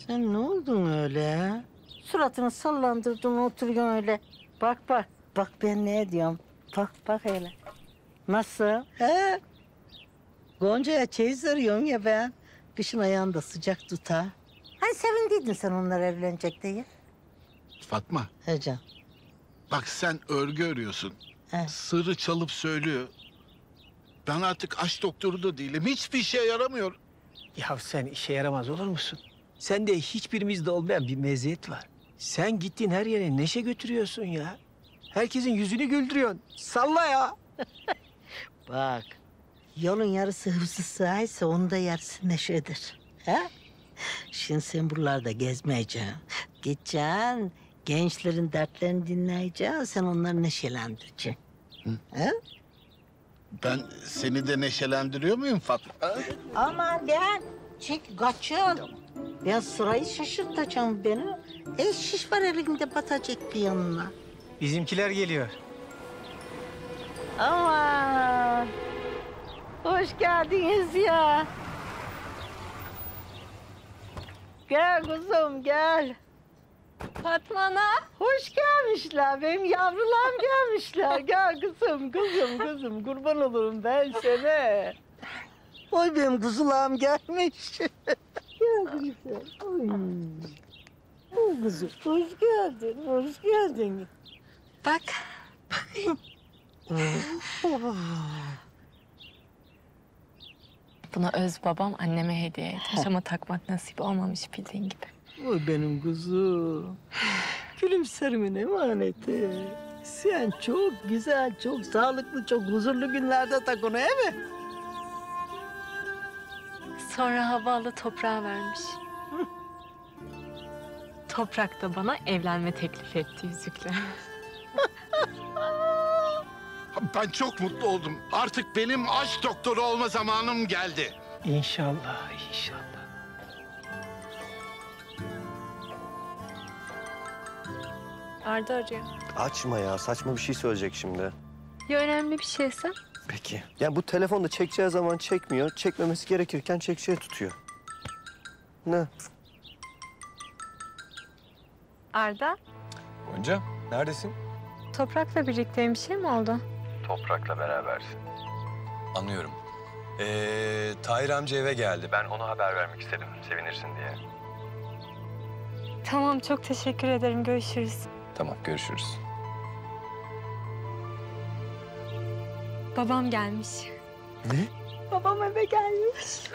Sen ne oldun öyle? Suratını sallandırdın oturuyorsun öyle. Bak bak. Bak ben ne diyorum. Bak hele. Nasıl? He? Gonca'ya çeyiz arıyorum ya ben. Kışın ayağında sıcak tutar. Hani sevindiydin sen onlar evlenecek diye. Fatma, He can. bak sen örgü örüyorsun. He. Sırrı çalıp söylüyor. Ben artık aşk doktoru da değilim. Hiçbir işe yaramıyor. Ya sen işe yaramaz olur musun? Sende hiçbirimizde olmayan bir meziyet var. Sen gittiğin her yere neşe götürüyorsun ya. Herkesin yüzünü güldürüyorsun. Salla ya. Bak. Yolun yarısı hıfzı sığaysa onun da yarısı neşedir. He? Şimdi sen buralarda gezmeyeceksin. Gideceksin. Gençlerin dertlerini dinleyeceksin. Sen onları neşelendireceksin. He? Ben seni de neşelendiriyor muyum Fatma? Aman gel. Çek kaçın. Ya sırayı şaşırtacağım beni. Şiş var elinde batacak bir yanına. Bizimkiler geliyor. Aman. Hoş geldiniz ya. Gel kuzum gel. Fatma Ana. Hoş gelmişler. Benim yavrularım gelmişler. Gel kızım. Kurban olurum ben sana. Oy benim kuzularım gelmiş. Gel güzel. Oy. Oy kızım. Hoş geldin. Bak. Buna öz babam anneme hediye etmiş ama takmak nasip olmamış bildiğin gibi. Oy benim kuzum. Gülümserimin emaneti. Sen çok güzel, çok sağlıklı, çok huzurlu günlerde tak onu, değil mi? Sonra havalı toprağa vermiş. Toprak da bana evlenme teklif etti yüzükle. Ben çok mutlu oldum. Artık benim aşk doktoru olma zamanım geldi. İnşallah. Arda arıyor. Açma ya, saçma bir şey söyleyecek şimdi. Ya önemli bir şeyse? Peki. Ya bu telefonda çekeceği zaman çekmiyor, çekmemesi gerekirken çekeceği tutuyor. Ne? Arda, Gonca, neredesin? Toprak'la birlikteyim. Bir şey mi oldu? Toprak'la berabersin. Anlıyorum. Tahir amca eve geldi. Ben ona haber vermek istedim, sevinirsin diye. Tamam, çok teşekkür ederim. Görüşürüz. Tamam, görüşürüz. Babam gelmiş. Ne? Babam eve gelmiş.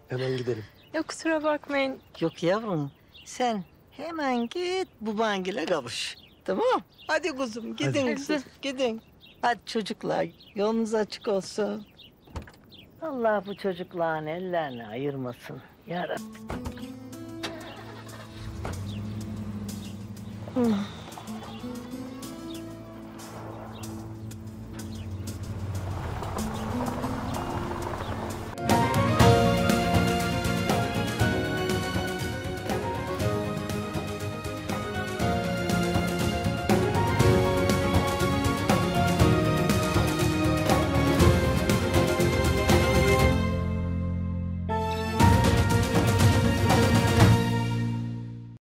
Hemen gidelim. Ya kusura bakmayın. Yok yavrum, sen hemen git babangile kavuş. Tamam? Hadi kuzum, gidin Hadi. kuzum, gidin. Hadi çocuklar, yolunuz açık olsun. Allah bu çocukların ellerini ayırmasın. Ya Rabbi.